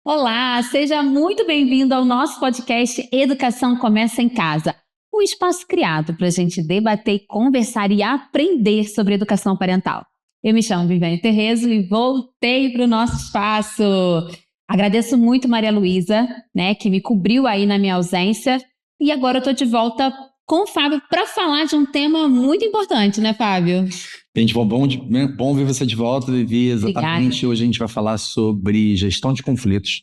Olá, seja muito bem-vindo ao nosso podcast Educação Começa em Casa, um espaço criado para a gente debater, conversar e aprender sobre educação parental. Eu me chamo Viviane Terrezo e voltei para o nosso espaço. Agradeço muito Maria Luísa, que me cobriu aí na minha ausência, e agora eu estou de volta com o Fábio para falar de um tema muito importante, né, Fábio? Gente, bom ver você de volta, Vivi. Exatamente. Obrigada. Hoje a gente vai falar sobre gestão de conflitos,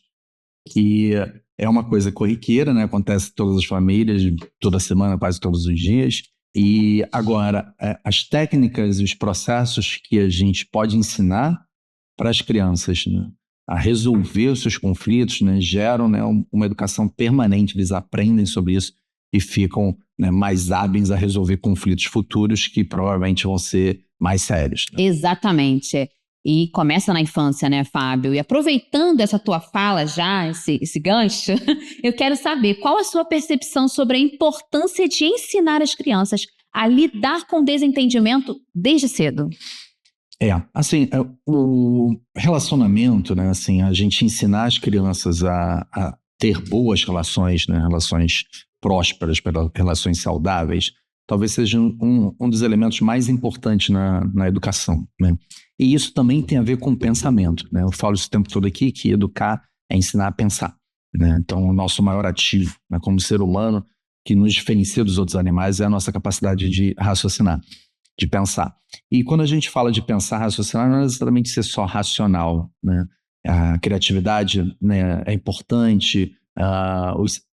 que é uma coisa corriqueira, né? Acontece em todas as famílias, toda semana, quase todos os dias. E agora, as técnicas e os processos que a gente pode ensinar para as crianças, né, a resolver os seus conflitos, né, geram, né, uma educação permanente. Eles aprendem sobre isso e ficam, né, mais hábeis a resolver conflitos futuros que provavelmente vão ser mais sérios, né? Exatamente. E começa na infância, né, Fábio? E aproveitando essa tua fala já, esse gancho, eu quero saber qual a sua percepção sobre a importância de ensinar as crianças a lidar com desentendimento desde cedo. Assim, o relacionamento, né, assim, a gente ensinar as crianças a ter boas relações, né, relações prósperas, relações saudáveis, talvez seja um dos elementos mais importantes na educação, né? E isso também tem a ver com pensamento, né? Eu falo isso o tempo todo aqui, que educar é ensinar a pensar, né? Então, o nosso maior ativo, né, como ser humano, que nos diferencia dos outros animais, é a nossa capacidade de raciocinar, de pensar. E quando a gente fala de pensar, raciocinar, não é exatamente ser só racional, né? A criatividade, né, é importante,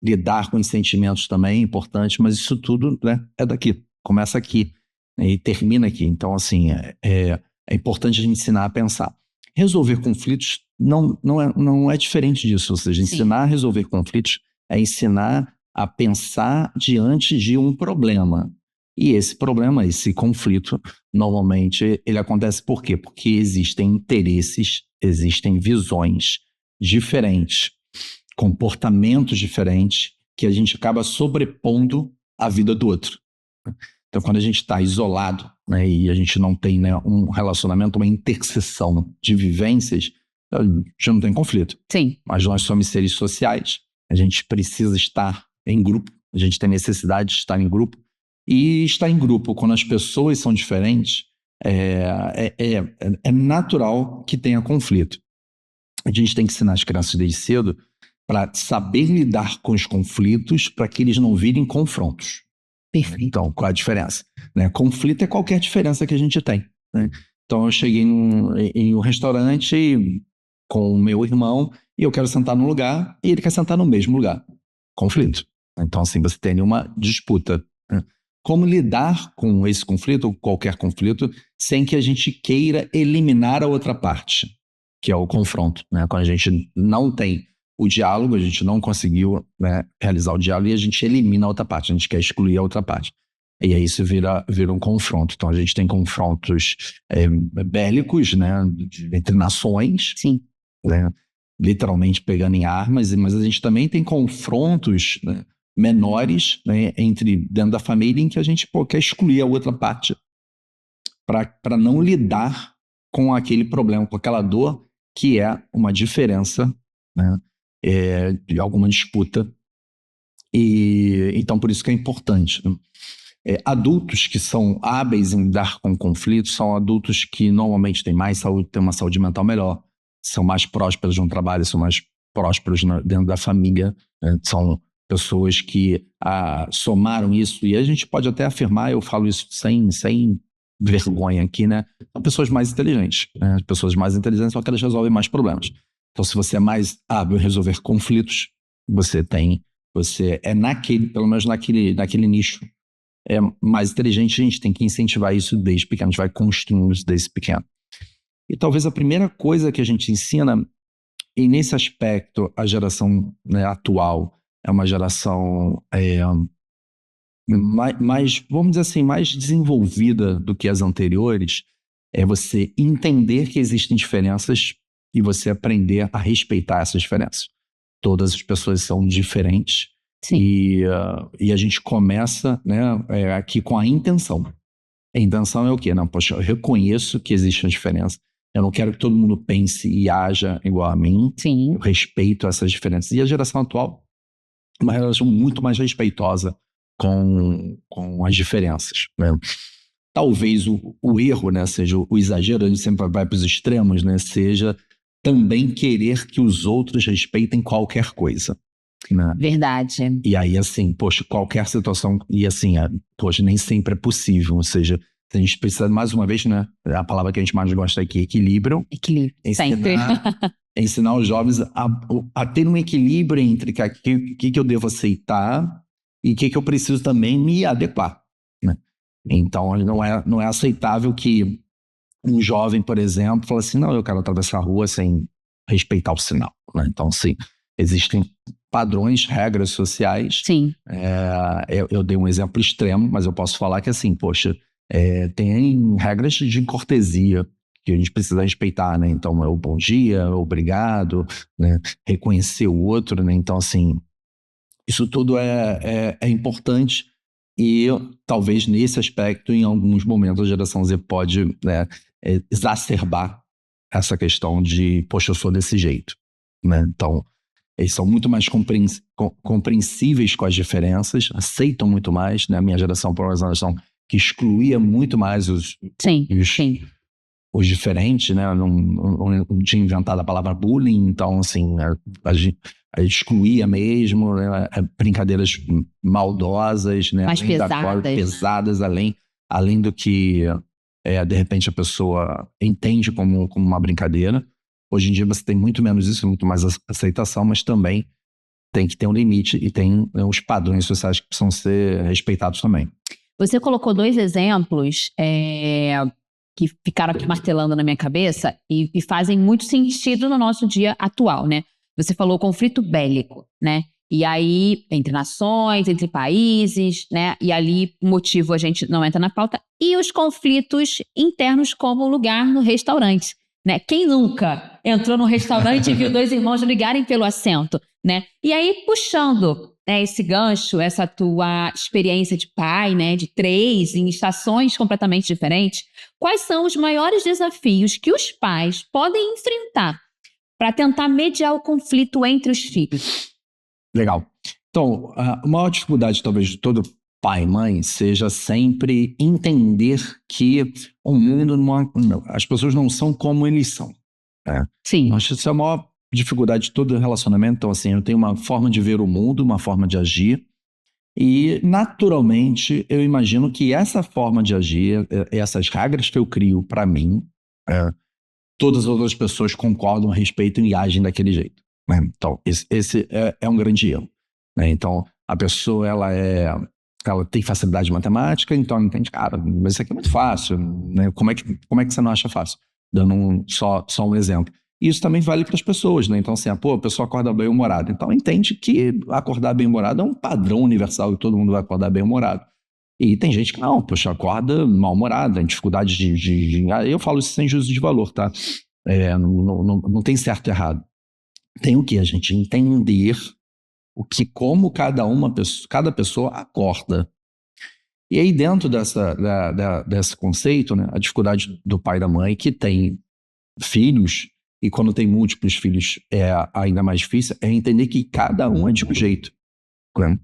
lidar com os sentimentos também é importante, mas isso tudo, né, é daqui, começa aqui, né, e termina aqui. Então, assim, é importante a gente ensinar a pensar. Resolver conflitos não é diferente disso, ou seja, ensinar a resolver conflitos é ensinar a pensar diante de um problema. E esse problema, esse conflito, normalmente ele acontece por quê? Porque existem interesses, existem visões diferentes, comportamentos diferentes, que a gente acaba sobrepondo à vida do outro. Então, quando a gente está isolado, né, e a gente não tem, né, um relacionamento, uma interseção de vivências, já não tem conflito. Sim. Mas nós somos seres sociais, a gente precisa estar em grupo, a gente tem necessidade de estar em grupo. E estar em grupo, quando as pessoas são diferentes, é natural que tenha conflito. A gente tem que ensinar as crianças desde cedo para saber lidar com os conflitos, para que eles não virem confrontos. Perfeito. Então, qual a diferença? Né? Conflito é qualquer diferença que a gente tem, né? Então, eu cheguei em um restaurante com o meu irmão e eu quero sentar num lugar e ele quer sentar no mesmo lugar. Conflito. Então, assim, você tem uma disputa, né? Como lidar com esse conflito, ou qualquer conflito, sem que a gente queira eliminar a outra parte, que é o confronto, né? Quando a gente não tem o diálogo, a gente não conseguiu, né, realizar o diálogo e a gente elimina a outra parte, a gente quer excluir a outra parte. E aí isso vira um confronto. Então a gente tem confrontos bélicos, né, entre nações, Sim. né, literalmente pegando em armas, mas a gente também tem confrontos, né, menores, né, dentro da família, em que a gente quer excluir a outra parte para não lidar com aquele problema, com aquela dor que é uma diferença, né, de alguma disputa. E então por isso que é importante, né? Adultos que são hábeis em lidar com conflitos são adultos que normalmente têm mais saúde, têm uma saúde mental melhor, são mais prósperos no trabalho, são mais prósperos dentro da família, né? São pessoas que somaram isso, e a gente pode até afirmar, eu falo isso sem vergonha aqui, né? São pessoas mais inteligentes, né? As pessoas mais inteligentes são que elas resolvem mais problemas. Então, se você é mais hábil em resolver conflitos, você é pelo menos naquele nicho, é mais inteligente. A gente tem que incentivar isso desde pequeno, a gente vai construindo isso desde pequeno. E talvez a primeira coisa que a gente ensina, e nesse aspecto a geração, né, atual é uma geração mais, vamos dizer assim, mais desenvolvida do que as anteriores, é você entender que existem diferenças e você aprender a respeitar essas diferenças. Todas as pessoas são diferentes. Sim. E a gente começa, né, aqui com a intenção. A intenção é o quê? Não, poxa, eu reconheço que existe uma diferença, Eu não quero que todo mundo pense e haja igual a mim. Sim. Eu respeito essas diferenças. E a geração atual é uma relação muito mais respeitosa com as diferenças, né? Talvez o erro, né, seja o exagero, a gente sempre vai para os extremos, né, seja também querer que os outros respeitem qualquer coisa, né? Verdade. E aí, assim, poxa, qualquer situação, e assim, poxa, nem sempre é possível, ou seja, a gente precisa, mais uma vez, né, a palavra que a gente mais gosta aqui, equilíbrio. Equilíbrio, sempre. Ensinar os jovens a ter um equilíbrio entre o que eu devo aceitar e o que eu preciso também me adequar, né? Então, não é aceitável que um jovem, por exemplo, fale assim, não, eu quero atravessar a rua sem respeitar o sinal, né? Então, sim, existem padrões, regras sociais. Sim. Eu dei um exemplo extremo, mas eu posso falar que assim, poxa, tem regras de cortesia que a gente precisa respeitar, né? Então, é o bom dia, obrigado, né? Reconhecer o outro, né? Então, assim, isso tudo é importante e talvez nesse aspecto, em alguns momentos, a geração Z pode, né, exacerbar essa questão de, poxa, eu sou desse jeito, né? Então, eles são muito mais compreensíveis com as diferenças, aceitam muito mais, né? A minha geração, por uma geração que excluía muito mais os diferentes, né? Não tinha inventado a palavra bullying, então, assim, a gente excluía mesmo, né? Brincadeiras maldosas, né? Mais pesadas, além do que, de repente, a pessoa entende como uma brincadeira. Hoje em dia você tem muito menos isso, muito mais aceitação, mas também tem que ter um limite e tem os padrões sociais que precisam ser respeitados também. Você colocou 2 exemplos que ficaram aqui martelando na minha cabeça e fazem muito sentido no nosso dia atual, né? Você falou conflito bélico, né? E aí, entre nações, entre países, né? E ali, o motivo a gente não entra na pauta. E os conflitos internos, como o lugar no restaurante, né? Quem nunca entrou num restaurante e viu 2 irmãos brigarem pelo assento, né? E aí, puxando, né, esse gancho, essa tua experiência de pai, né, de 3, em estações completamente diferentes, quais são os maiores desafios que os pais podem enfrentar para tentar mediar o conflito entre os filhos? Legal. Então, a maior dificuldade, talvez, de todo pai e mãe seja sempre entender que o mundo, as pessoas não são como eles são. Sim. Acho que essa é a maior dificuldade de todo relacionamento. Então, assim, eu tenho uma forma de ver o mundo, uma forma de agir, e, naturalmente, eu imagino que essa forma de agir, essas regras que eu crio para mim, todas as outras pessoas concordam, respeitam e agem daquele jeito, né? Então, esse é um grande erro, né? Então, a pessoa, ela tem facilidade de matemática, então ela entende, cara, mas isso aqui é muito fácil, né? Como é que você não acha fácil? Dando só um exemplo. Isso também vale para as pessoas, né? Então, assim, a pessoa acorda bem-humorada. Então, entende que acordar bem-humorado é um padrão universal e todo mundo vai acordar bem-humorado. E tem gente que não, poxa, acorda mal-humorada, tem dificuldade eu falo isso sem juízo de valor, tá? Não tem certo e errado. Tem o que? A gente entender como cada pessoa acorda. E aí, dentro desse conceito, né, a dificuldade do pai e da mãe que tem filhos, e quando tem múltiplos filhos é ainda mais difícil, é entender que cada um é de um jeito, né?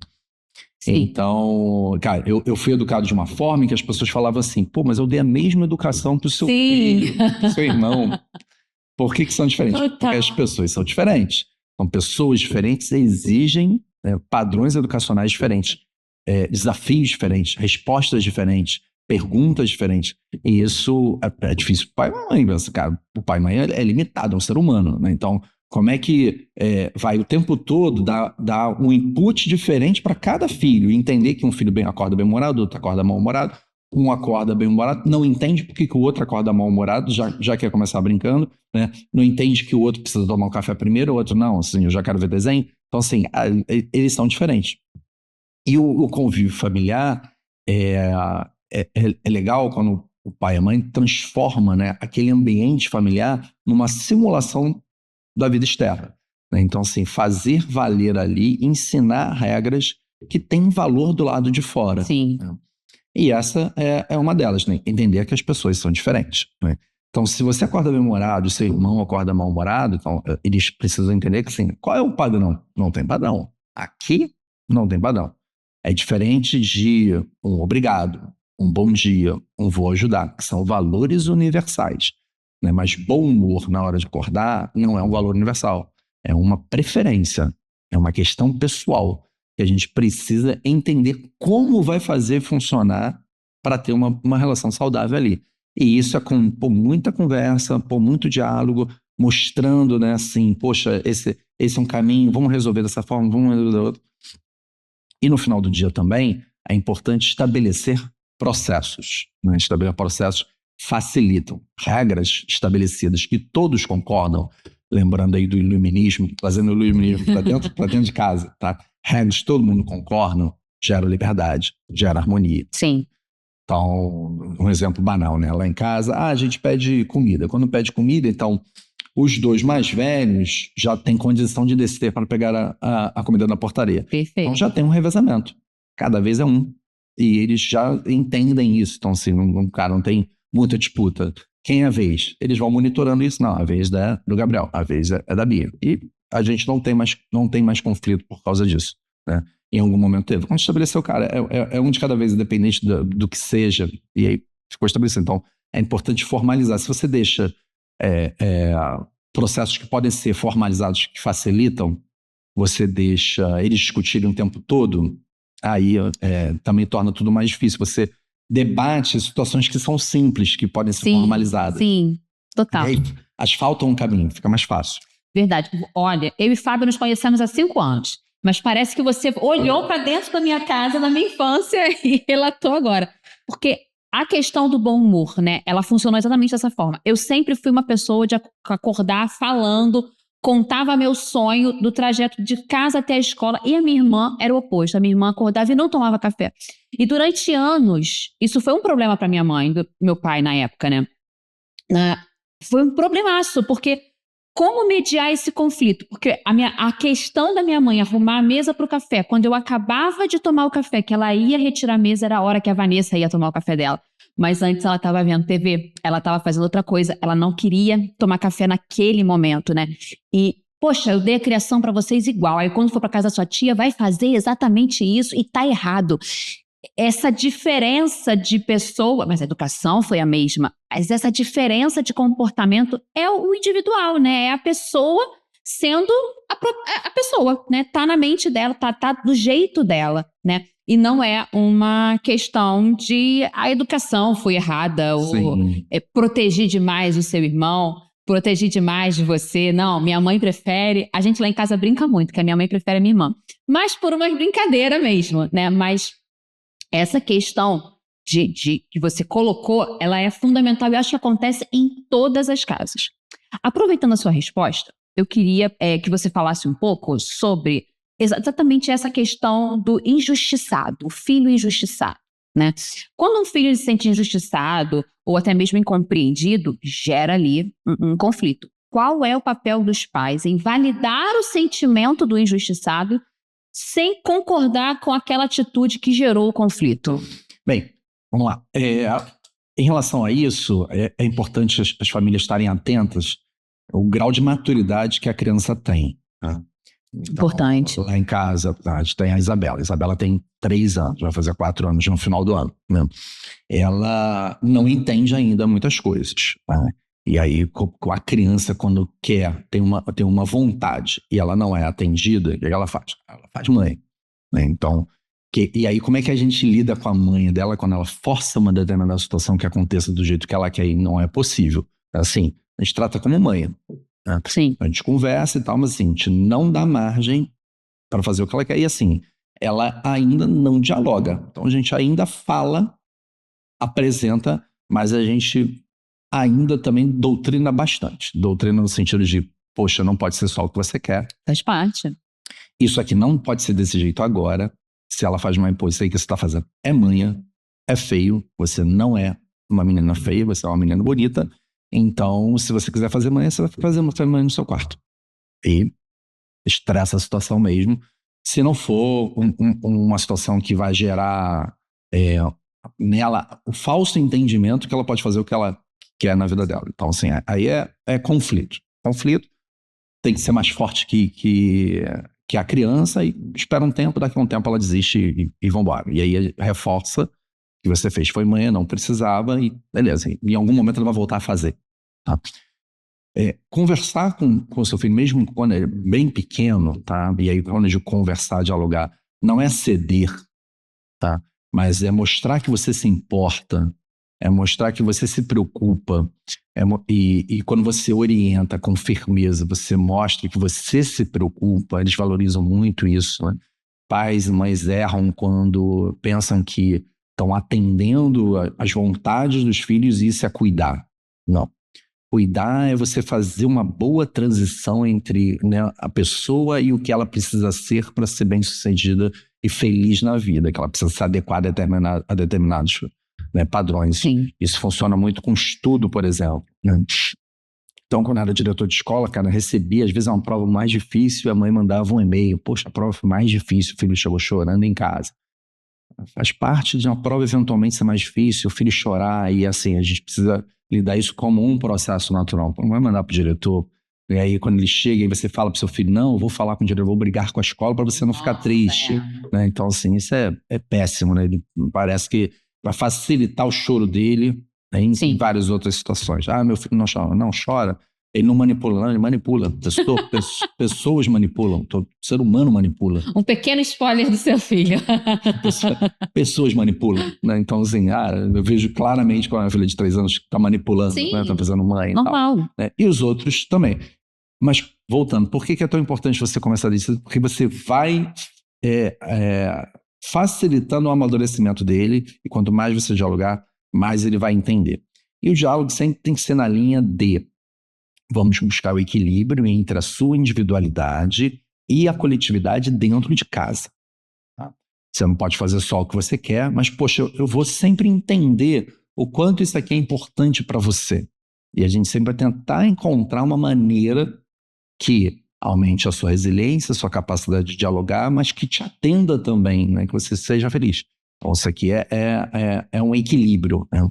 Sim. Então, cara, eu fui educado de uma forma em que as pessoas falavam assim, pô, mas eu dei a mesma educação pro seu filho, pro seu irmão. Por que são diferentes? Porque as pessoas são diferentes. Então, pessoas diferentes exigem padrões educacionais diferentes, desafios diferentes, respostas diferentes, perguntas diferentes. E isso é difícil para o pai e mãe. Mas, cara, o pai e mãe é limitado, é um ser humano, né? Então, como é que vai o tempo todo dar um input diferente para cada filho e entender que um filho acorda bem-humorado, outro acorda mal-humorado, um acorda bem-humorado, não entende por que o outro acorda mal-humorado, já quer começar brincando, né? Não entende que o outro precisa tomar um café primeiro, o outro não, assim, eu já quero ver desenho. Então, assim, eles são diferentes. E o convívio familiar é legal quando o pai e a mãe transforma, né, aquele ambiente familiar numa simulação da vida externa, né? Então, assim, fazer valer ali, ensinar regras que têm valor do lado de fora. Sim. Né? E essa é uma delas, né? Entender que as pessoas são diferentes, né? Então, se você acorda bem-humorado, seu irmão acorda mal-humorado, então eles precisam entender que, assim, qual é o padrão? Não tem padrão. Aqui não tem padrão. É diferente de um obrigado, um bom dia, um vou ajudar, que são valores universais, né? Mas bom humor na hora de acordar não é um valor universal. É uma preferência, é uma questão pessoal que a gente precisa entender como vai fazer funcionar para ter uma relação saudável ali. E isso é por muita conversa, por muito diálogo, mostrando, né, assim, poxa, esse é um caminho, vamos resolver dessa forma, vamos resolver da outra. E no final do dia também, é importante estabelecer processos, né? Estabelecer processos facilitam regras estabelecidas que todos concordam, lembrando aí do iluminismo, trazendo o iluminismo para dentro de casa, tá? Regras que todo mundo concorda, gera liberdade, gera harmonia. Sim. Então, um exemplo banal, né? Lá em casa, a gente pede comida. Quando pede comida, então, os dois mais velhos já têm condição de descer para pegar a comida na portaria. Perfeito. Então, já tem um revezamento. Cada vez é um. E eles já entendem isso. Então, assim, cara, não tem muita disputa. Quem é a vez? Eles vão monitorando isso. Não, a vez é do Gabriel, a vez é da Bia. E a gente não tem mais conflito por causa disso, né? Em algum momento teve. Quando estabeleceu, cara, é um de cada vez, independente do que seja, e aí ficou estabelecido. Então, é importante formalizar. Se você deixa processos que podem ser formalizados, que facilitam, você deixa eles discutirem o tempo todo, aí também torna tudo mais difícil. Você debate situações que são simples, que podem ser formalizadas. Sim, total. E aí, asfaltam um caminho, fica mais fácil. Verdade. Olha, eu e Fábio nos conhecemos há 5 anos. Mas parece que você olhou para dentro da minha casa, na minha infância, e relatou agora. Porque a questão do bom humor, né? Ela funcionou exatamente dessa forma. Eu sempre fui uma pessoa de acordar falando, contava meu sonho do trajeto de casa até a escola. E a minha irmã era o oposto. A minha irmã acordava e não tomava café. E durante anos, isso foi um problema para minha mãe, do meu pai na época, né? Foi um problemaço, porque como mediar esse conflito? Porque a questão da minha mãe arrumar a mesa para o café, quando eu acabava de tomar o café, que ela ia retirar a mesa, era a hora que a Vanessa ia tomar o café dela. Mas antes ela estava vendo TV, ela estava fazendo outra coisa, ela não queria tomar café naquele momento, né? E, poxa, eu dei a criação para vocês igual. Aí quando for para casa da sua tia, vai fazer exatamente isso e tá errado. Essa diferença de pessoa, mas a educação foi a mesma, mas essa diferença de comportamento é o individual, né? É a pessoa sendo a pessoa, né? Tá na mente dela, tá do jeito dela, né? E não é uma questão de a educação foi errada, ou proteger demais o seu irmão, proteger demais de você. Não, minha mãe prefere... A gente lá em casa brinca muito, que a minha mãe prefere a minha irmã. Mas por uma brincadeira mesmo, né? Mas essa questão que você colocou, ela é fundamental e acho que acontece em todas as casas. Aproveitando a sua resposta, eu queria que você falasse um pouco sobre exatamente essa questão do injustiçado, o filho injustiçado, né? Quando um filho se sente injustiçado ou até mesmo incompreendido, gera ali um conflito. Qual é o papel dos pais em validar o sentimento do injustiçado sem concordar com aquela atitude que gerou o conflito? Bem, vamos lá. Em relação a isso, é importante as famílias estarem atentas ao grau de maturidade que a criança tem. Né? Então, importante. Lá em casa, a gente tem a Isabela. A Isabela tem 3 anos, vai fazer 4 anos no final do ano. Né? Ela não entende ainda muitas coisas. Né? E aí, com a criança, quando tem uma vontade e ela não é atendida, o que ela faz? Ela faz mãe. Né? Então, e aí, como é que a gente lida com a mãe dela quando ela força uma determinada situação que aconteça do jeito que ela quer e não é possível? Assim, a gente trata como mãe. Né? Sim. A gente conversa e tal, mas assim, a gente não dá margem para fazer o que ela quer. E assim, ela ainda não dialoga. Então, a gente ainda fala, apresenta, mas a gente ainda também doutrina bastante. Doutrina no sentido de, poxa, não pode ser só o que você quer. Faz parte. Isso aqui não pode ser desse jeito agora. Se ela faz uma imposição, aí que você está fazendo é manha, é feio, você não é uma menina feia, você é uma menina bonita. Então, se você quiser fazer manha, você vai fazer manha no seu quarto. E estressa a situação mesmo. Se não for uma situação que vai gerar nela o falso entendimento que ela pode fazer o que ela quer na vida dela. Então, assim, aí é conflito. Conflito tem que ser mais forte que a criança e espera um tempo, daqui a um tempo ela desiste e vambora. E aí reforça que você fez. Foi manhã, não precisava e beleza. Em algum momento ela vai voltar a fazer. Tá? Conversar com o seu filho, mesmo quando é bem pequeno, tá? E aí quando de conversar, dialogar, não é ceder, tá? Mas é mostrar que você se importa, é mostrar que você se preocupa, e quando você orienta com firmeza, você mostra que você se preocupa, eles valorizam muito isso, né? Pais e mães erram quando pensam que estão atendendo às vontades dos filhos e isso é cuidar. Não. Cuidar é você fazer uma boa transição entre, né, a pessoa e o que ela precisa ser para ser bem-sucedida e feliz na vida, que ela precisa se adequar a determinados, né, padrões. Sim. Isso funciona muito com estudo, por exemplo, né? Então, quando eu era diretor de escola, cara, recebia, às vezes, uma prova mais difícil, a mãe mandava um e-mail, poxa, a prova foi mais difícil, o filho chegou chorando em casa. Faz parte de uma prova eventualmente ser mais difícil, o filho chorar, e assim, a gente precisa lidar isso como um processo natural. Não vai mandar pro diretor, e aí quando ele chega e você fala pro seu filho, não, eu vou falar com o diretor, vou brigar com a escola para você não ficar triste. Né? Então, assim, isso é péssimo, né? Ele parece que vai facilitar o choro dele, né, em várias outras situações. Ah, meu filho não chora. Não, chora. Ele não manipula, não, ele manipula. Pessoas manipulam, todo ser humano manipula. Um pequeno spoiler do seu filho. Pessoas manipulam, né? Então, assim, eu vejo claramente com a minha filha de 3 anos que tá manipulando, né? Tá fazendo mãe e normal. tal, né? E os outros também. Mas, voltando, por que é tão importante você começar disso? Porque você vai facilitando o amadurecimento dele, e quanto mais você dialogar, mais ele vai entender. E o diálogo sempre tem que ser na linha de vamos buscar o equilíbrio entre a sua individualidade e a coletividade dentro de casa. Tá? Você não pode fazer só o que você quer, mas, poxa, eu vou sempre entender o quanto isso aqui é importante para você. E a gente sempre vai tentar encontrar uma maneira que aumente a sua resiliência, a sua capacidade de dialogar, mas que te atenda também, né? Que você seja feliz. Então, isso aqui é um equilíbrio, né?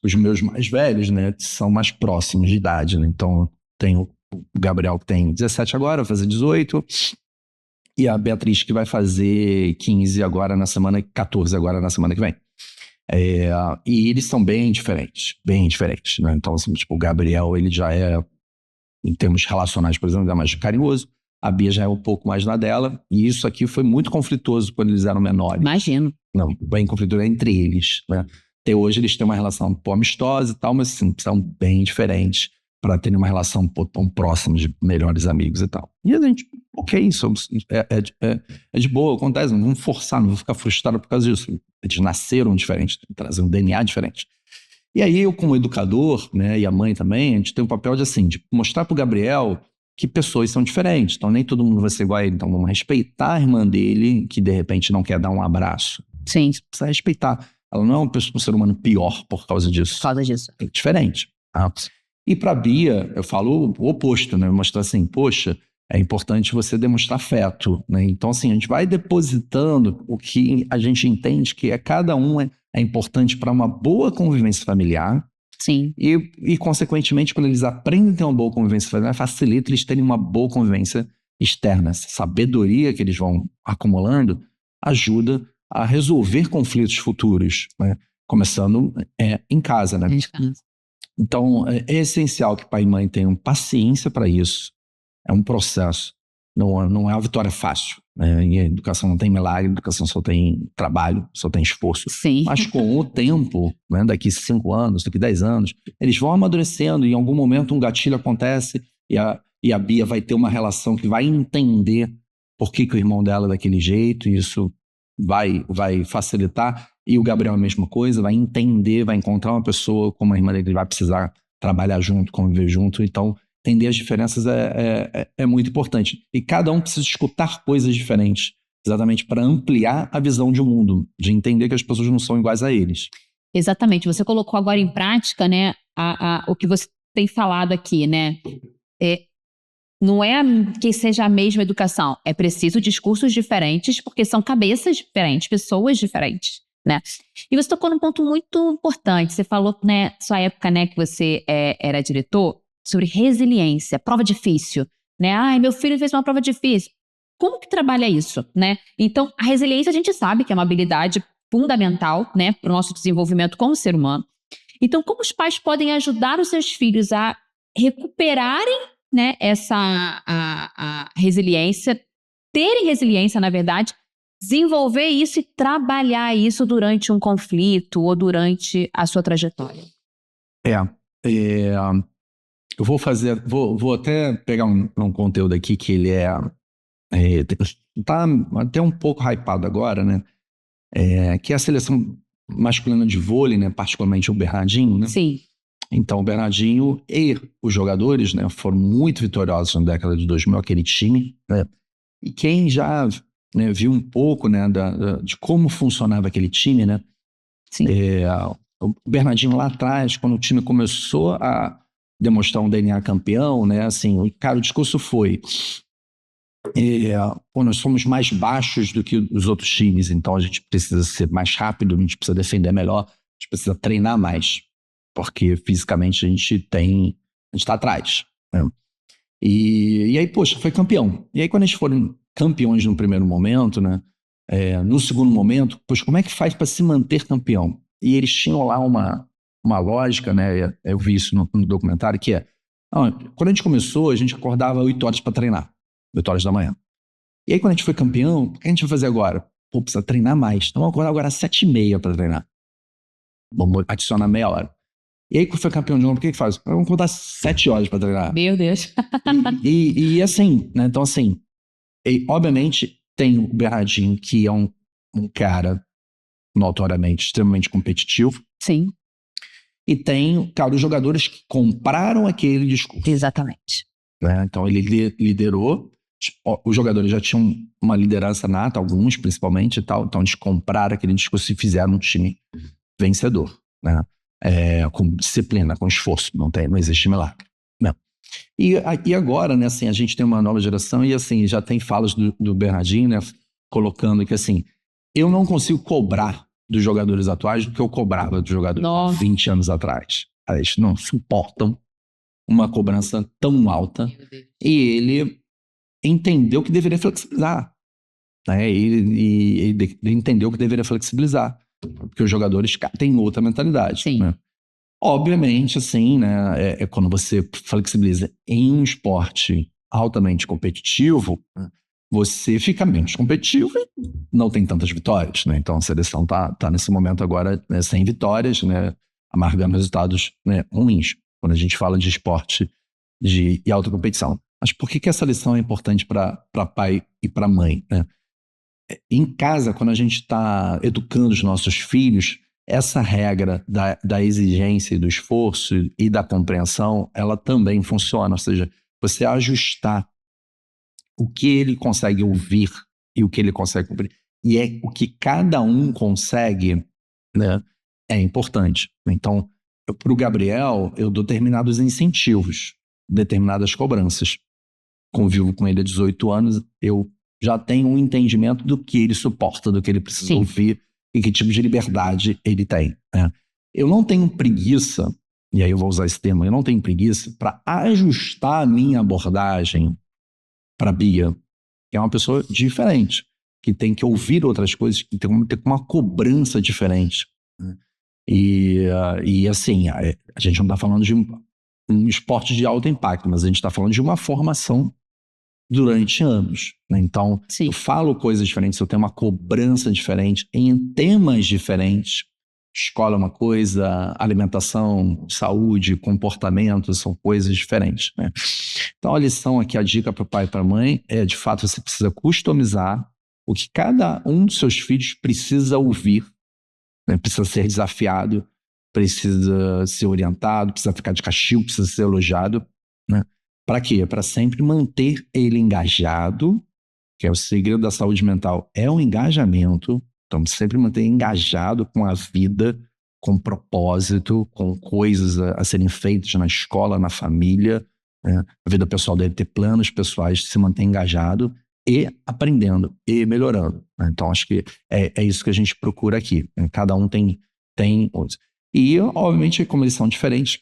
Os meus mais velhos, né, são mais próximos de idade, né? Então, tenho o Gabriel que tem 17 agora, vai fazer 18, e a Beatriz que vai fazer 15 agora na semana, 14 agora na semana que vem. E eles são bem diferentes, né? Então, assim, tipo, o Gabriel, ele já é, em termos relacionais, por exemplo, é mais carinhoso, a Bia já é um pouco mais na dela, e isso aqui foi muito conflituoso quando eles eram menores. Imagino. Não, bem conflituoso entre eles, né? Até hoje eles têm uma relação um pouco amistosa e tal, mas assim, são bem diferentes para terem uma relação um pouco tão próxima de melhores amigos e tal. E a gente, ok, é de boa, acontece, não vamos forçar, não vou ficar frustrado por causa disso. Eles nasceram diferentes, trazem um DNA diferente. E aí eu, como educador, né, e a mãe também, a gente tem um papel de, assim, de mostrar pro Gabriel que pessoas são diferentes, então nem todo mundo vai ser igual a ele, então vamos respeitar a irmã dele, que de repente não quer dar um abraço. Sim. Você precisa respeitar. Ela não é um ser humano pior por causa disso. Por causa disso. É diferente. Tá? E para Bia, eu falo o oposto, né? Mostrar assim, poxa, é importante você demonstrar afeto, né? Então, assim, a gente vai depositando o que a gente entende que cada um é importante para uma boa convivência familiar. Sim. E, consequentemente, quando eles aprendem a ter uma boa convivência familiar, facilita eles terem uma boa convivência externa. Essa sabedoria que eles vão acumulando ajuda a resolver conflitos futuros, né? Começando em casa, né? Então, é essencial que pai e mãe tenham paciência para isso. É um processo. Não é uma vitória fácil, né? E a educação não tem milagre, a educação só tem trabalho, só tem esforço. Sim. Mas com o tempo, né, daqui 5 anos, daqui 10 anos, eles vão amadurecendo e em algum momento um gatilho acontece e a Bia vai ter uma relação que vai entender por que o irmão dela é daquele jeito, e isso vai facilitar. E o Gabriel a mesma coisa, vai entender, vai encontrar uma pessoa como a irmã dele, vai precisar trabalhar junto, conviver junto. Então, entender as diferenças é muito importante. E cada um precisa escutar coisas diferentes, exatamente para ampliar a visão de mundo, de entender que as pessoas não são iguais a eles. Exatamente. Você colocou agora em prática, né, o que você tem falado aqui, né? Não é que seja a mesma educação, é preciso discursos diferentes, porque são cabeças diferentes, pessoas diferentes. né? E você tocou num ponto muito importante. Você falou, né, sua época, né, que você era diretor, sobre resiliência, prova difícil, né? Ai, meu filho fez uma prova difícil. Como que trabalha isso, né? Então, a resiliência a gente sabe que é uma habilidade fundamental, né, para o nosso desenvolvimento como ser humano. Então, como os pais podem ajudar os seus filhos a recuperarem, né, a resiliência, terem resiliência, na verdade, desenvolver isso e trabalhar isso durante um conflito ou durante a sua trajetória? Eu vou até pegar um conteúdo aqui que ele tá até um pouco hypado agora, né? Que é a seleção masculina de vôlei, né? Particularmente o Bernardinho, né? Sim. Então, o Bernardinho e os jogadores, né, foram muito vitoriosos na década de 2000, aquele time, né? E quem já, né, viu um pouco, né, de como funcionava aquele time, né? Sim. O Bernardinho lá atrás, quando o time começou a demonstrar um DNA campeão, né, assim, o discurso foi: nós somos mais baixos do que os outros times, então a gente precisa ser mais rápido, a gente precisa defender melhor, a gente precisa treinar mais, porque fisicamente a gente está atrás, né? E aí, poxa, foi campeão. E aí, quando eles foram campeões no primeiro momento, né, no segundo momento, poxa, como é que faz para se manter campeão? E eles tinham lá uma lógica, né, eu vi isso no documentário, que quando a gente começou, a gente acordava 8 horas para treinar, 8 horas da manhã. E aí, quando a gente foi campeão, o que a gente vai fazer agora? Pô, precisa treinar mais. Então, vamos acordar agora às 7h30 para treinar. Vamos adicionar meia hora. E aí, quando foi campeão de novo, o que faz? Vamos acordar 7 horas para treinar. Meu Deus. E assim, né? Então, assim, obviamente tem o Bernardinho, que é um cara notoriamente extremamente competitivo. Sim. E tem, cara, os jogadores que compraram aquele discurso. Exatamente. Né? Então, ele liderou. Os jogadores já tinham uma liderança nata, alguns principalmente e tal. Então, eles compraram aquele discurso e fizeram um time vencedor, né? Com disciplina, com esforço. Não existe milagre. Não. E agora, né, assim, a gente tem uma nova geração e, assim, já tem falas do Bernardinho, né, colocando que, assim, eu não consigo cobrar dos jogadores atuais do que eu cobrava dos jogadores há 20 anos atrás. Eles não suportam uma cobrança tão alta. E ele entendeu que deveria flexibilizar, né? E ele entendeu que deveria flexibilizar, porque os jogadores têm outra mentalidade. Sim. Né? Obviamente, assim, né, quando você flexibiliza em um esporte altamente competitivo, você fica menos competitivo e não tem tantas vitórias, né? Então a seleção tá nesse momento agora, né, sem vitórias, né, amargando resultados, né, ruins, quando a gente fala de esporte e alta competição. Mas por que essa lição é importante para pai e para mãe, né? Em casa, quando a gente está educando os nossos filhos, essa regra da exigência e do esforço e da compreensão, ela também funciona. Ou seja, você ajustar o que ele consegue ouvir e o que ele consegue cumprir. E o que cada um consegue, né, é importante. Então, para o Gabriel, eu dou determinados incentivos, determinadas cobranças. Convivo com ele há 18 anos, eu já tenho um entendimento do que ele suporta, do que ele precisa ouvir e que tipo de liberdade ele tem, né? Eu não tenho preguiça, e aí eu vou usar esse termo, eu não tenho preguiça para ajustar a minha abordagem para Bia, que é uma pessoa diferente, que tem que ouvir outras coisas, que tem que ter uma cobrança diferente. Né? E assim, a gente não está falando de um esporte de alto impacto, mas a gente está falando de uma formação durante anos, né? Então, eu falo coisas diferentes, eu tenho uma cobrança diferente em temas diferentes. Escola é uma coisa, alimentação, saúde, comportamento são coisas diferentes, né? Então a lição aqui, a dica para o pai e para a mãe é, de fato, você precisa customizar o que cada um dos seus filhos precisa ouvir, né? Precisa ser desafiado, precisa ser orientado, precisa ficar de castigo, precisa ser elogiado, né? Para quê? Para sempre manter ele engajado, que é o segredo da saúde mental, é o engajamento. Então, sempre manter engajado com a vida, com propósito, com coisas a serem feitas na escola, na família, né? A vida pessoal dele ter planos pessoais, se manter engajado e aprendendo e melhorando, né? Então, acho que é isso que a gente procura aqui, né? Cada um tem. E, obviamente, como eles são diferentes,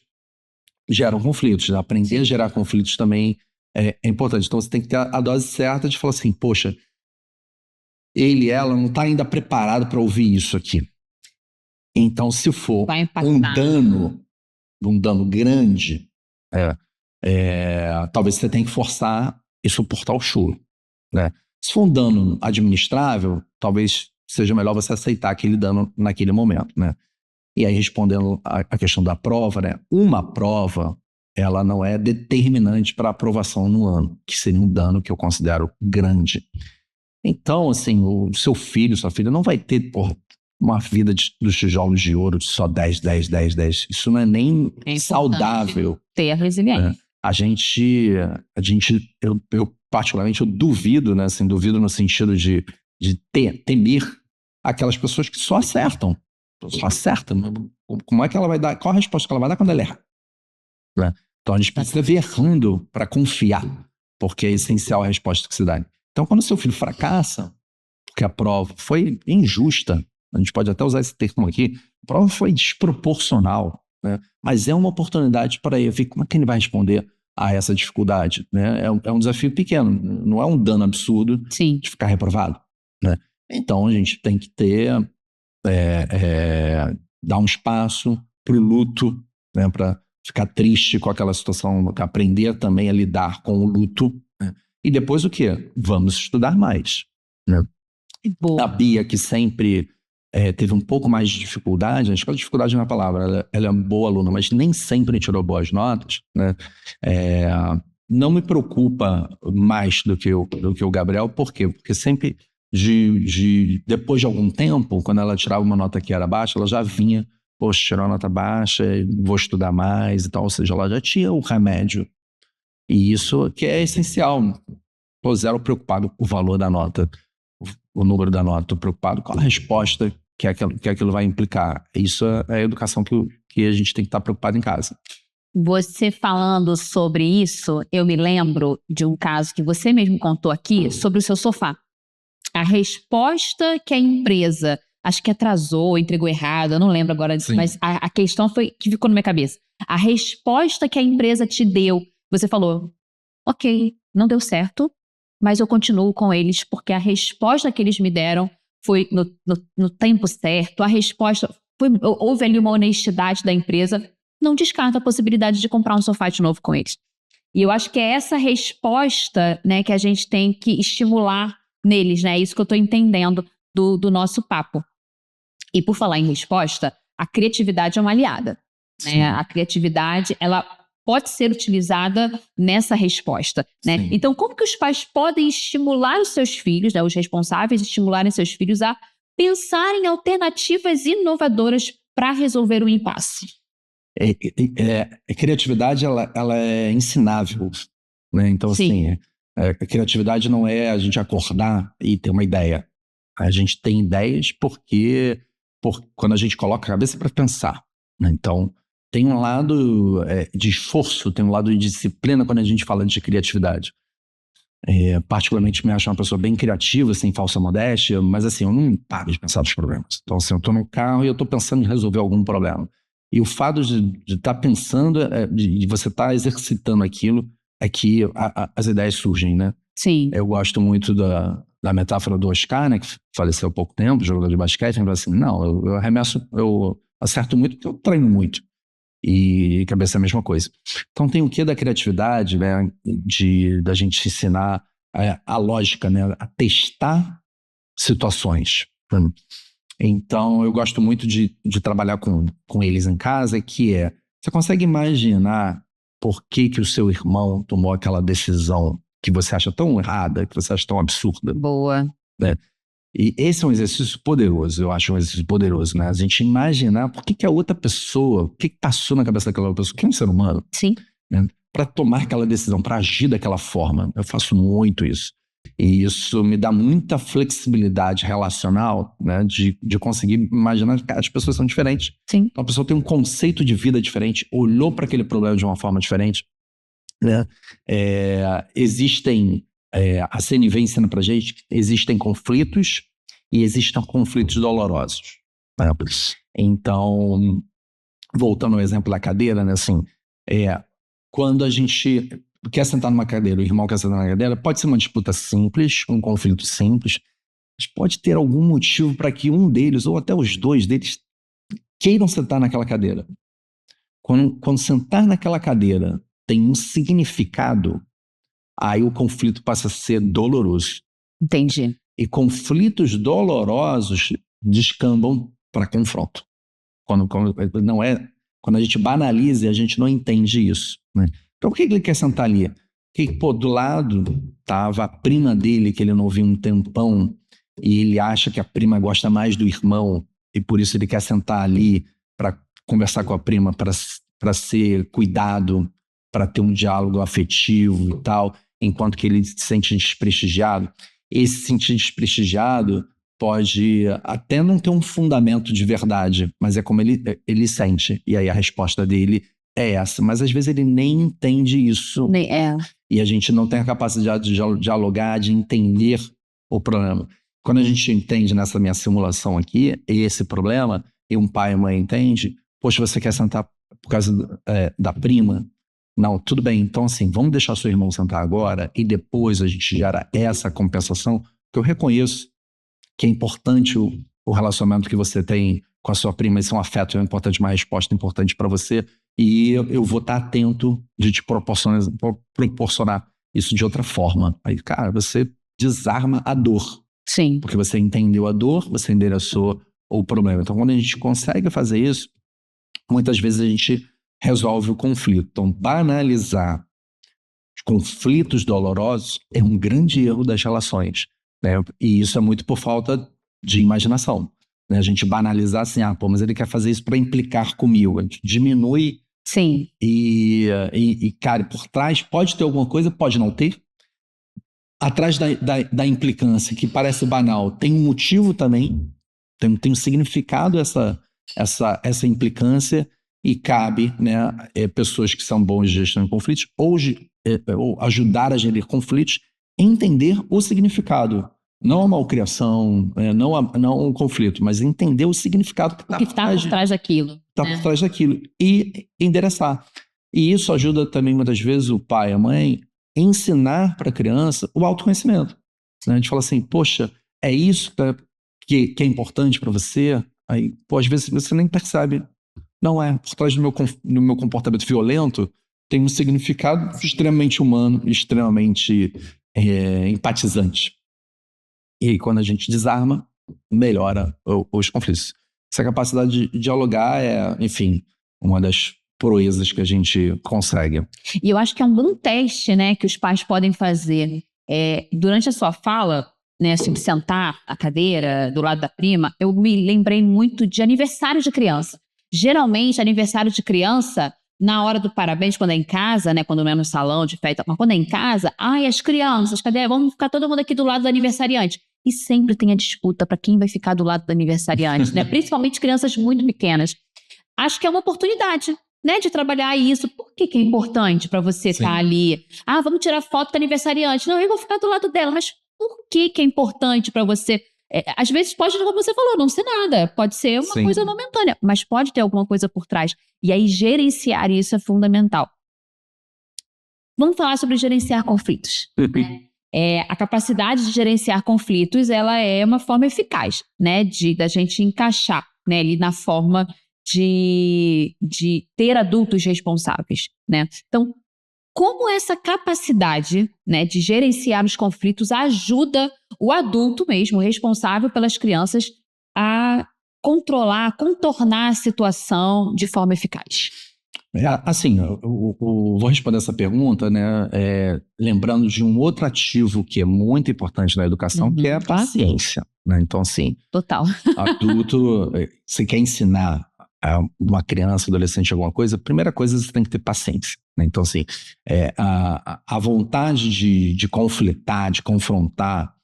geram conflitos, né? Aprender a gerar conflitos também é importante. Então, você tem que ter a dose certa de falar assim, poxa, ele e ela não está ainda preparado para ouvir isso aqui. Então, se for um dano grande, talvez você tenha que forçar e suportar o choro, né? Se for um dano administrável, talvez seja melhor você aceitar aquele dano naquele momento, né? E aí, respondendo a questão da prova, né? Uma prova, ela não é determinante para aprovação no ano, que seria um dano que eu considero grande. Então, assim, o seu filho, sua filha não vai ter, uma vida dos tijolos de ouro de só 10, 10, 10, 10. Isso não é nem saudável. Ter a resiliência. Eu particularmente, eu duvido, né? Assim, duvido no sentido de temer aquelas pessoas que só acertam. Só acerta. Como é que ela vai dar? Qual a resposta que ela vai dar quando ela errar? Né? Então a gente precisa ver errando para confiar, porque é essencial a resposta que se dá. Então, quando seu filho fracassa, porque a prova foi injusta, a gente pode até usar esse termo aqui, a prova foi desproporcional, né? Mas é uma oportunidade para ele ver como é que ele vai responder a essa dificuldade, né? É um desafio pequeno, não é um dano absurdo de ficar reprovado, né? Então, a gente tem que dar um espaço para o luto, né? Para ficar triste com aquela situação, aprender também a lidar com o luto, né? E depois o quê? Vamos estudar mais, né? A Bia, que sempre teve um pouco mais de dificuldade, acho que a dificuldade não é a palavra, ela é uma boa aluna, mas nem sempre tirou boas notas, né? Não me preocupa mais do que o Gabriel. Por quê? Porque sempre, depois de algum tempo, quando ela tirava uma nota que era baixa, ela já vinha, poxa, tirou uma nota baixa, vou estudar mais e tal, ou seja, ela já tinha o remédio. E isso que é essencial. Tô zero preocupado com o valor da nota, o número da nota, tô preocupado com a resposta que aquilo vai implicar. Isso é a educação que a gente tem que estar preocupado em casa. Você falando sobre isso, eu me lembro de um caso que você mesmo contou aqui sobre o seu sofá. A resposta que a empresa, acho que atrasou, entregou errado, eu não lembro agora disso, mas a questão foi que ficou na minha cabeça. A resposta que a empresa te deu, você falou, ok, não deu certo, mas eu continuo com eles, porque a resposta que eles me deram foi no tempo certo, a resposta houve ali uma honestidade da empresa, não descarta a possibilidade de comprar um sofá de novo com eles. E eu acho que é essa resposta, né, que a gente tem que estimular neles, né? É isso que eu estou entendendo do nosso papo. E por falar em resposta, a criatividade é uma aliada, né? A criatividade, ela pode ser utilizada nessa resposta, né? Sim. Então, como que os pais podem estimular os seus filhos, né, os responsáveis, estimularem seus filhos a pensar em alternativas inovadoras para resolver o impasse? A criatividade, ela é ensinável, né? Então, assim, a criatividade não é a gente acordar e ter uma ideia. A gente tem ideias porque quando a gente coloca a cabeça para pensar, né? Então, tem um lado de esforço, tem um lado de disciplina quando a gente fala de criatividade. Particularmente me acho uma pessoa bem criativa, sem falsa modéstia, mas assim, eu não paro de pensar nos problemas. Então, assim, eu estou no carro e eu estou pensando em resolver algum problema. E o fato de estar pensando, de você estar exercitando aquilo, é que as ideias surgem, né? Sim. Eu gosto muito da metáfora do Oscar, né, que faleceu há pouco tempo, jogador de basquete. Ele falou assim, não, eu acerto muito porque eu treino muito. E cabeça é a mesma coisa. Então tem o que da criatividade, né, da gente ensinar a lógica, né, a testar situações. Então eu gosto muito de trabalhar com eles em casa, que você consegue imaginar por que o seu irmão tomou aquela decisão que você acha tão errada, que você acha tão absurda? Boa. Né? E esse é um exercício poderoso, eu acho um exercício poderoso, né? A gente imaginar por que a outra pessoa, o que passou na cabeça daquela pessoa, que é um ser humano, sim, né? Para tomar aquela decisão, para agir daquela forma. Eu faço muito isso. E isso me dá muita flexibilidade relacional, né? De conseguir imaginar que as pessoas são diferentes. Sim. Então a pessoa tem um conceito de vida diferente, olhou para aquele problema de uma forma diferente, né? Existem a CNV ensina pra gente que existem conflitos e existem conflitos dolorosos, né? Então, voltando ao exemplo da cadeira, né, assim, quando a gente quer sentar numa cadeira, o irmão quer sentar numa cadeira, pode ser uma disputa simples, um conflito simples, mas pode ter algum motivo para que um deles, ou até os dois deles, queiram sentar naquela cadeira. Quando sentar naquela cadeira tem um significado, aí o conflito passa a ser doloroso. Entendi. E conflitos dolorosos descambam para confronto. Quando a gente banaliza, a gente não entende isso, né? Então, por que ele quer sentar ali? Porque, do lado estava a prima dele, que ele não viu um tempão, e ele acha que a prima gosta mais do irmão, e por isso ele quer sentar ali para conversar com a prima, para ser cuidado, para ter um diálogo afetivo e tal, enquanto que ele se sente desprestigiado. Esse se sentir desprestigiado pode até não ter um fundamento de verdade, mas é como ele sente. E aí a resposta dele é essa. Mas às vezes ele nem entende isso. E a gente não tem a capacidade de dialogar, de entender o problema. Quando a gente entende nessa minha simulação aqui, esse problema, e um pai e mãe entende, poxa, você quer sentar por causa da prima? Não, tudo bem. Então, assim, vamos deixar seu irmão sentar agora e depois a gente gera essa compensação, que eu reconheço que é importante o relacionamento que você tem com a sua prima, isso é um afeto, é importante, uma resposta importante para você, e eu vou estar atento de te proporcionar isso de outra forma. Aí, cara, você desarma a dor. Sim. Porque você entendeu a dor, você endereçou o problema. Então, quando a gente consegue fazer isso, muitas vezes a gente resolve o conflito. Então, banalizar os conflitos dolorosos é um grande erro das relações, né? E isso é muito por falta de imaginação, né? A gente banalizar assim, mas ele quer fazer isso para implicar comigo. A gente diminui. Sim. E, cara, por trás pode ter alguma coisa, pode não ter. Atrás da implicância, que parece banal, tem um motivo também, tem um significado essa implicância, e cabe, né, pessoas que são bons de gestão de conflitos ou ajudar a gerir conflitos, entender o significado. Não a malcriação, não o conflito, mas entender o significado que está por trás daquilo. Está por trás daquilo. E endereçar. E isso ajuda também, muitas vezes, o pai e a mãe ensinar para a criança o autoconhecimento. Né? A gente fala assim, poxa, é isso que é importante para você? Aí, às vezes você nem percebe. Não é. Por trás do meu comportamento violento tem um significado extremamente humano, extremamente empatizante. E aí, quando a gente desarma, melhora os conflitos. Essa capacidade de dialogar enfim, uma das proezas que a gente consegue. E eu acho que é um bom teste, né, que os pais podem fazer. Durante a sua fala, né, sobre sentar a cadeira do lado da prima, eu me lembrei muito de aniversário de criança. Geralmente, aniversário de criança, na hora do parabéns, quando é em casa, né, quando não é no salão de festa, mas quando é em casa, as crianças, cadê? Vamos ficar todo mundo aqui do lado do aniversariante. E sempre tem a disputa para quem vai ficar do lado do aniversariante, né? Principalmente crianças muito pequenas. Acho que é uma oportunidade, né, de trabalhar isso. Por que é importante para você estar ali? Vamos tirar foto do aniversariante. Não, eu vou ficar do lado dela, mas por que é importante para você? Às vezes pode, como você falou, não ser nada. Pode ser uma coisa momentânea, mas pode ter alguma coisa por trás. E aí gerenciar isso é fundamental. Vamos falar sobre gerenciar conflitos. A capacidade de gerenciar conflitos, ela é uma forma eficaz, né, da gente encaixar, né, ali na forma de ter adultos responsáveis, né? Então, como essa capacidade, né, de gerenciar os conflitos ajuda o adulto mesmo, responsável pelas crianças, a contornar a situação de forma eficaz? Assim, eu vou responder essa pergunta, né, lembrando de um outro ativo que é muito importante na educação, que é a paciência, né? Então, assim, total. Adulto, você quer ensinar a uma criança, adolescente alguma coisa, a primeira coisa você tem que ter paciência, né? Então, assim, a vontade de conflitar, de confrontar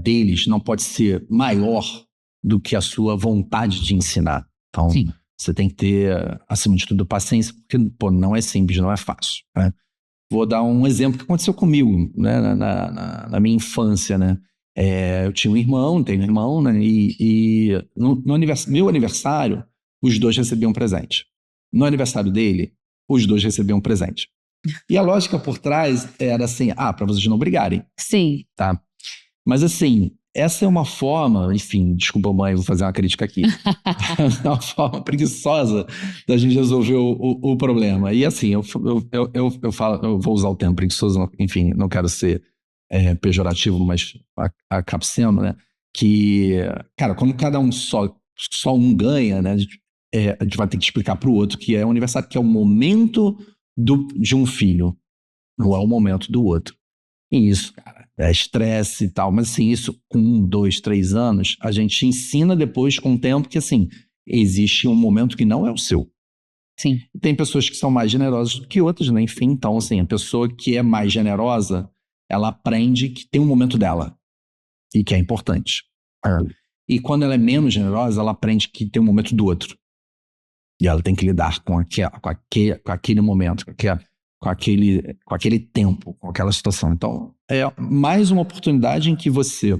deles não pode ser maior do que a sua vontade de ensinar. Então, você tem que ter, acima de tudo, paciência, porque não é simples, não é fácil, né? vou dar um exemplo que aconteceu comigo, né, na minha infância, né? Eu tinha um irmão, tenho um irmão, né? E no meu aniversário, os dois recebiam um presente. No aniversário dele, os dois recebiam um presente. E a lógica por trás era assim, para vocês não brigarem. Sim. Tá? Mas assim, essa é uma forma, enfim, desculpa mãe, vou fazer uma crítica aqui. É uma forma preguiçosa da gente resolver o problema. E assim, eu falo, eu vou usar o termo preguiçoso, enfim, não quero ser pejorativo, mas acabo sendo, né? Que, cara, quando cada um só um ganha, né? A gente vai ter que explicar para o outro que é o aniversário, que é o momento de um filho, não é o momento do outro. E isso, cara, é estresse e tal, mas assim, isso com 1, 2, 3 anos, a gente ensina depois com o tempo que assim, existe um momento que não é o seu. Sim. Tem pessoas que são mais generosas do que outras, né? Enfim, então assim, a pessoa que é mais generosa, ela aprende que tem um momento dela e que é importante. E quando ela é menos generosa, ela aprende que tem um momento do outro. E ela tem que lidar com aquele momento, com aquele tempo, com aquela situação. Então, é mais uma oportunidade em que você,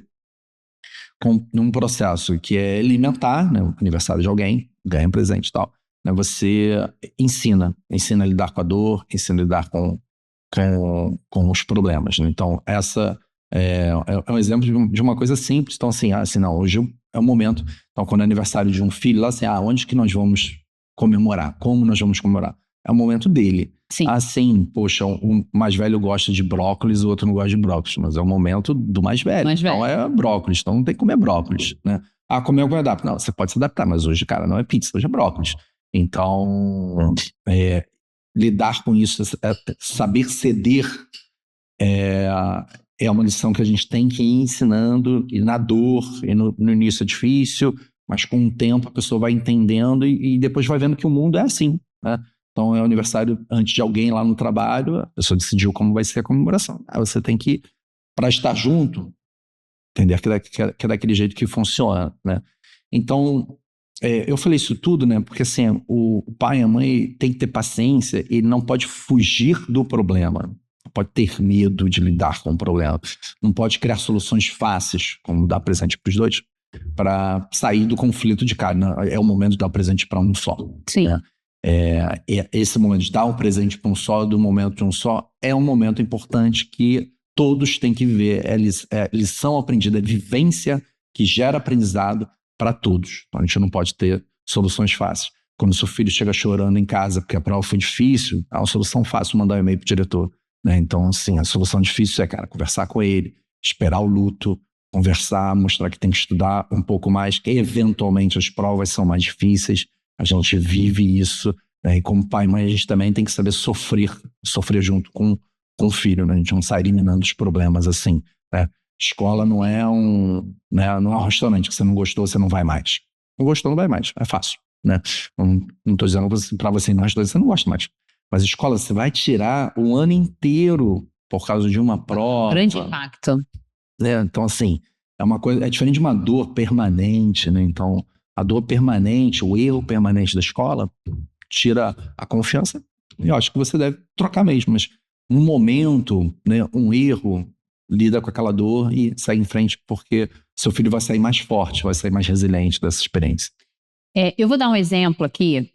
num processo que é alimentar, né, o aniversário de alguém, ganha um presente e tal, né, você ensina a lidar com a dor, ensina a lidar com os problemas. Né? Então, essa é um exemplo de uma coisa simples. Então, assim, não, hoje é o momento. Então, quando é aniversário de um filho, lá assim, onde que nós vamos comemorar? Como nós vamos comemorar? É o momento dele. Sim. Assim, poxa, o mais velho gosta de brócolis, o outro não gosta de brócolis, mas é o momento do mais velho. Então é brócolis, então não tem que comer brócolis, né? Comer algum adapto. Não, você pode se adaptar, mas hoje, cara, não é pizza, hoje é brócolis. Então, lidar com isso, saber ceder é uma lição que a gente tem que ir ensinando, e na dor, e no início é difícil, mas com o tempo a pessoa vai entendendo e depois vai vendo que o mundo é assim, né? Então é o aniversário antes de alguém lá no trabalho, a pessoa decidiu como vai ser a comemoração. Você tem que, para estar junto, entender que é daquele jeito que funciona, né? Então, eu falei isso tudo, né? Porque assim, o pai e a mãe tem que ter paciência, ele não pode fugir do problema, não pode ter medo de lidar com o problema, não pode criar soluções fáceis, como dar presente para os dois, para sair do conflito de cara. Não, é o momento de dar o presente para um só. Sim. Né? Esse momento de dar um presente para um só, do momento de um só, é um momento importante que todos têm que ver. Lição aprendida, é vivência que gera aprendizado para todos. Então, a gente não pode ter soluções fáceis. Quando o seu filho chega chorando em casa porque a prova foi difícil, é uma solução fácil mandar um e-mail para o diretor. Né? Então, assim, a solução difícil é, cara, conversar com ele, esperar o luto, conversar, mostrar que tem que estudar um pouco mais, que eventualmente as provas são mais difíceis, a gente vive isso, né? E como pai e mãe a gente também tem que saber sofrer junto com o filho, né? A gente não sai eliminando os problemas assim, né? Escola não é não é um restaurante que você não gostou, você não vai mais. Não gostou, não vai mais, é fácil, né? Não estou dizendo para você ir no restaurante, você não gosta mais. Mas escola, você vai tirar o ano inteiro por causa de uma prova. Grande impacto. Né? Então, assim, é diferente de uma dor permanente, né? Então, a dor permanente, o erro permanente da escola, tira a confiança. E eu acho que você deve trocar mesmo, mas um momento, né, um erro, lida com aquela dor e sai em frente, porque seu filho vai sair mais forte, vai sair mais resiliente dessa experiência. Eu vou dar um exemplo aqui,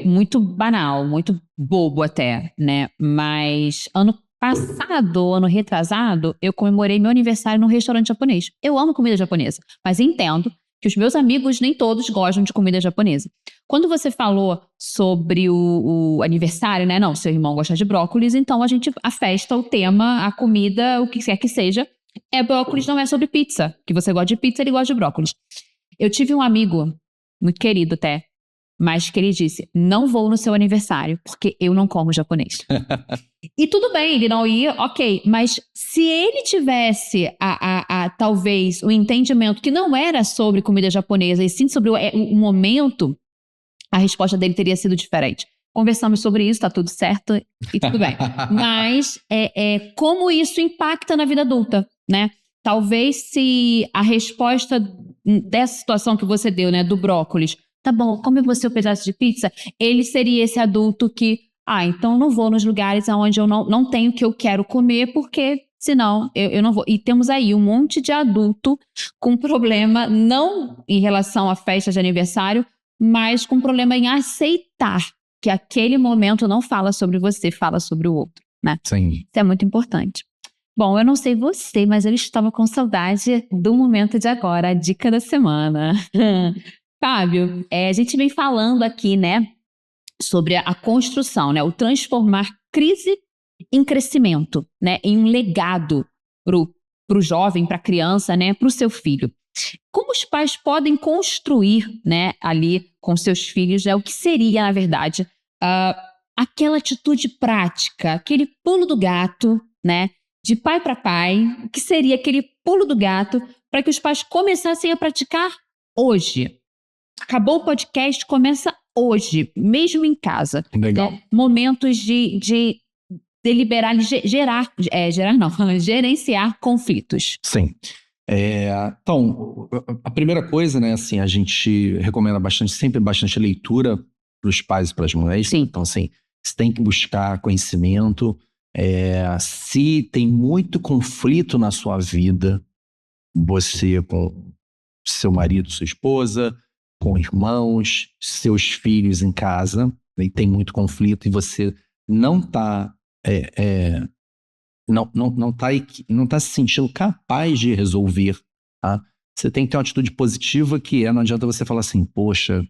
muito banal, muito bobo até, né? Mas ano passado, ano retrasado, eu comemorei meu aniversário num restaurante japonês. Eu amo comida japonesa, mas entendo que os meus amigos nem todos gostam de comida japonesa. Quando você falou sobre o aniversário, né? Não, seu irmão gosta de brócolis, então a festa, o tema, a comida, o que quer que seja, brócolis, não é sobre pizza. Que você gosta de pizza, ele gosta de brócolis. Eu tive um amigo, muito querido até, mas que ele disse, não vou no seu aniversário, porque eu não como japonês. E tudo bem, ele não ia, ok, mas se ele tivesse talvez o entendimento que não era sobre comida japonesa, e sim sobre o momento, a resposta dele teria sido diferente. Conversamos sobre isso, tá tudo certo e tudo bem. Mas como isso impacta na vida adulta, né? Talvez se a resposta dessa situação que você deu, né, do brócolis, tá bom, come você um pedaço de pizza, ele seria esse adulto que, Então não vou nos lugares onde eu não tenho o que eu quero comer, porque senão eu não vou. E temos aí um monte de adulto com problema, não em relação à festa de aniversário, mas com problema em aceitar que aquele momento não fala sobre você, fala sobre o outro, né? Sim. Isso é muito importante. Bom, eu não sei você, mas eu estava com saudade do momento de agora, a dica da semana. Fábio, a gente vem falando aqui, né, sobre a construção, né, o transformar crise em crescimento, né, em um legado pro jovem, para a criança, né, para o seu filho. Como os pais podem construir, né, ali com seus filhos, o que seria, na verdade, aquela atitude prática, aquele pulo do gato, né, de pai para pai, o que seria aquele pulo do gato para que os pais começassem a praticar hoje? Acabou o podcast, começa hoje, mesmo em casa. Legal. Né? Momentos de deliberar, gerenciar conflitos. Sim. Então, a primeira coisa, né, assim, a gente recomenda sempre bastante leitura para os pais e para as mães. Sim. Então, assim, você tem que buscar conhecimento. Se tem muito conflito na sua vida, você com seu marido, sua esposa, com irmãos, seus filhos em casa, e tem muito conflito e você não está não tá se sentindo capaz de resolver, tá? Você tem que ter uma atitude positiva, que não adianta você falar assim, poxa,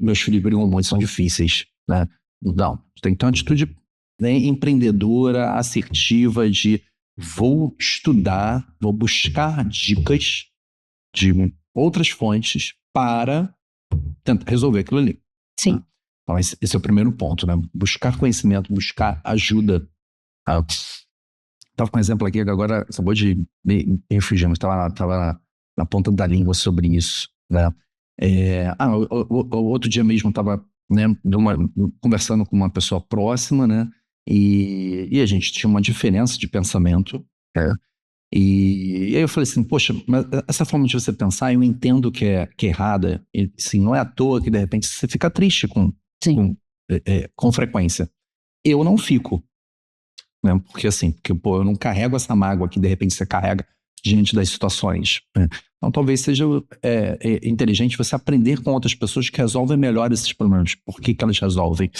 meus filhos brigam muito, são difíceis, né? Não, você tem que ter uma atitude, né, empreendedora, assertiva, de vou estudar, vou buscar dicas de outras fontes para tentar resolver aquilo ali. Sim. Tá? Então, esse é o primeiro ponto, né? Buscar conhecimento, buscar ajuda. Tá? Tava com um exemplo aqui que agora acabou de me fugir, mas tava na ponta da língua sobre isso, né? Outro dia mesmo tava, né, conversando com uma pessoa próxima, né? E a gente tinha uma diferença de pensamento, né? E aí eu falei assim, poxa, mas essa forma de você pensar, eu entendo que é errada. E, assim, não é à toa que de repente você fica triste com frequência. Eu não fico, né? Porque eu não carrego essa mágoa que de repente você carrega diante das situações, né? Então talvez seja inteligente você aprender com outras pessoas que resolvem melhor esses problemas. Por que elas resolvem?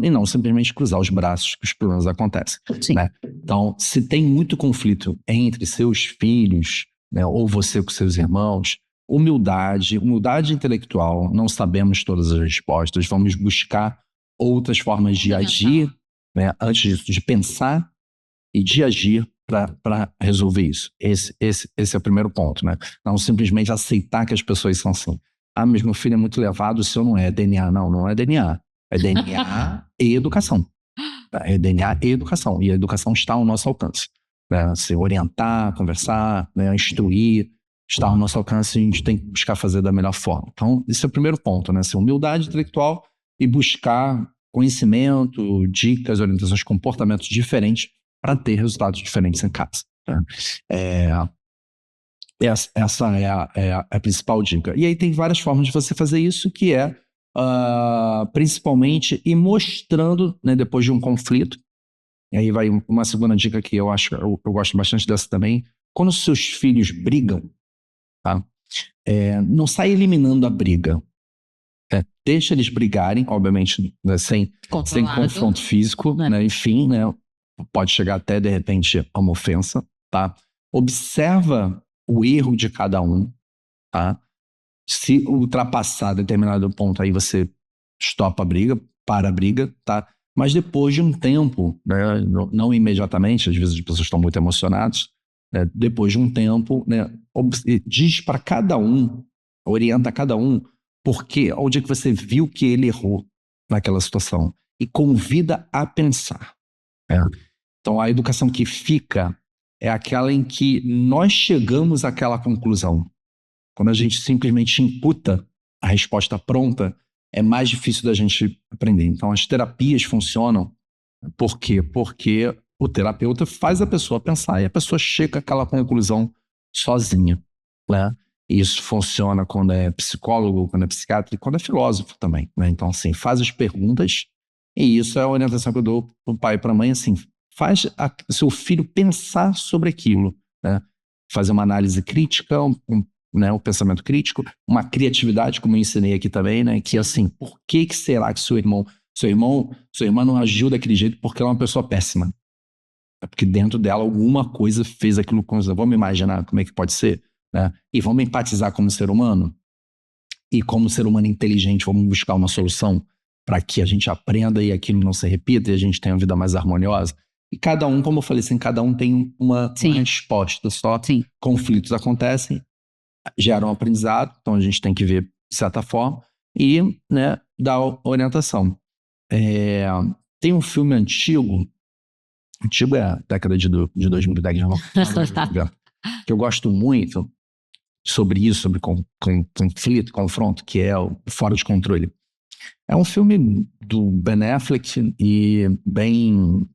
E não simplesmente cruzar os braços que os problemas acontecem. Sim. Né? Então, se tem muito conflito entre seus filhos, né, ou você com seus irmãos, humildade intelectual, não sabemos todas as respostas, vamos buscar outras formas de agir, né, antes de pensar e de agir para resolver isso. Esse é o primeiro ponto, né? Não simplesmente aceitar que as pessoas são assim. Mas meu filho é muito levado, o seu não é DNA. Não é DNA. É DNA e educação. É DNA e educação. E a educação está ao nosso alcance. Né? Se orientar, conversar, né? Instruir, está ao nosso alcance, e a gente tem que buscar fazer da melhor forma. Então, esse é o primeiro ponto, né? Humildade intelectual e buscar conhecimento, dicas, orientações, comportamentos diferentes para ter resultados diferentes em casa. Tá? Essa é a principal dica. E aí tem várias formas de você fazer isso, que principalmente ir mostrando, né, depois de um conflito. E aí vai uma segunda dica que eu gosto bastante dessa também. Quando os seus filhos brigam, tá? Não sai eliminando a briga. Deixa eles brigarem, obviamente, né, sem confronto físico, né? Enfim, né? Pode chegar até, de repente, a uma ofensa, tá? Observa o erro de cada um, tá? Se ultrapassar determinado ponto, aí você estopa a briga, para a briga, tá? Mas depois de um tempo, né, não imediatamente, às vezes as pessoas estão muito emocionadas, né, depois de um tempo, né, diz para cada um, orienta cada um, porque onde é que você viu que ele errou naquela situação, e convida a pensar. Né? Então, a educação que fica é aquela em que nós chegamos àquela conclusão. Quando a gente simplesmente imputa a resposta pronta, é mais difícil da gente aprender. Então, as terapias funcionam. Por quê? Porque o terapeuta faz a pessoa pensar e a pessoa chega àquela conclusão sozinha. Né? E isso funciona quando é psicólogo, quando é psiquiatra e quando é filósofo também, né? Então, assim, faz as perguntas, e isso é a orientação que eu dou para o pai e para a mãe, assim, faz seu filho pensar sobre aquilo, né? Fazer uma análise crítica, né, um pensamento crítico, uma criatividade, como eu ensinei aqui também, né? Que, assim, por que será que sua irmã não agiu daquele jeito porque ela é uma pessoa péssima? É porque dentro dela alguma coisa fez aquilo com você. Vamos imaginar como é que pode ser, né? E vamos empatizar como ser humano. E como ser humano inteligente, vamos buscar uma solução para que a gente aprenda e aquilo não se repita e a gente tenha uma vida mais harmoniosa. E cada um, como eu falei assim, cada um tem uma resposta só. Sim. Conflitos acontecem, geram aprendizado, então a gente tem que ver de certa forma e, né, dar orientação. Tem um filme antigo é a década de 2010, que eu gosto muito sobre isso, sobre conflito, confronto, que é o Fora de Controle. É um filme do Ben Affleck e bem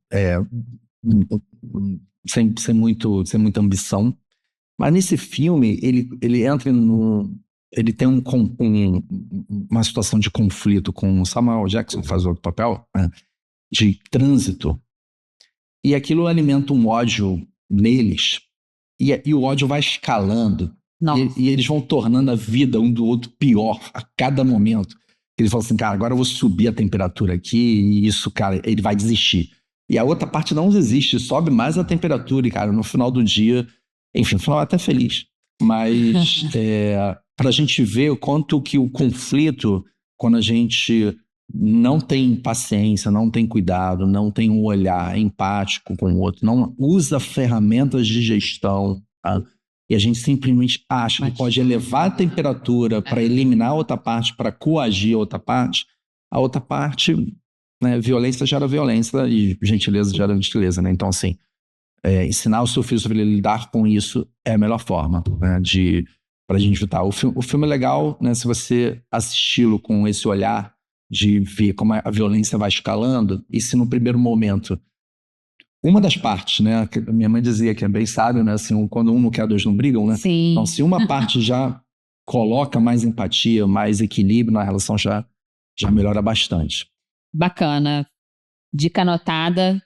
sem muita ambição, mas nesse filme ele entra ele tem uma situação de conflito com o Samuel Jackson, que faz outro papel, né, de trânsito. E aquilo alimenta um ódio neles. E o ódio vai escalando. E eles vão tornando a vida um do outro pior a cada momento. Eles falam assim, cara, agora eu vou subir a temperatura aqui e isso, cara, ele vai desistir. E a outra parte não desiste, sobe mais a temperatura. E, cara, no final do dia, enfim, no final é até feliz. Mas para a gente ver o quanto que o conflito, quando a gente não tem paciência, não tem cuidado, não tem um olhar empático com o outro, não usa ferramentas de gestão, tá? E a gente simplesmente acha que pode elevar a temperatura para eliminar a outra parte, para coagir a outra parte, né, violência gera violência e gentileza gera gentileza, né? Então, assim, ensinar o seu filho sobre lidar com isso é a melhor forma, né, para a gente evitar. O filme é legal, né, se você assisti-lo com esse olhar de ver como a violência vai escalando, e se no primeiro momento, uma das partes, né, que minha mãe dizia que é bem sábio, né, assim, quando um não quer, dois não brigam, né? Sim. Então, se uma parte já coloca mais empatia, mais equilíbrio na relação, já melhora bastante. Bacana. Dica anotada.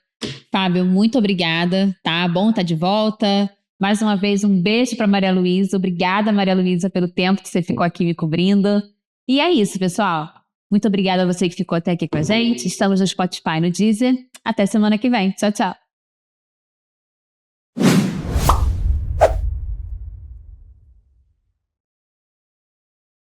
Fábio, muito obrigada, tá? Bom estar de volta. Mais uma vez, um beijo para Maria Luísa. Obrigada, Maria Luísa, pelo tempo que você ficou aqui me cobrindo. E é isso, pessoal. Muito obrigada a você que ficou até aqui com a gente. Estamos no Spotify, no Deezer. Até semana que vem. Tchau, tchau.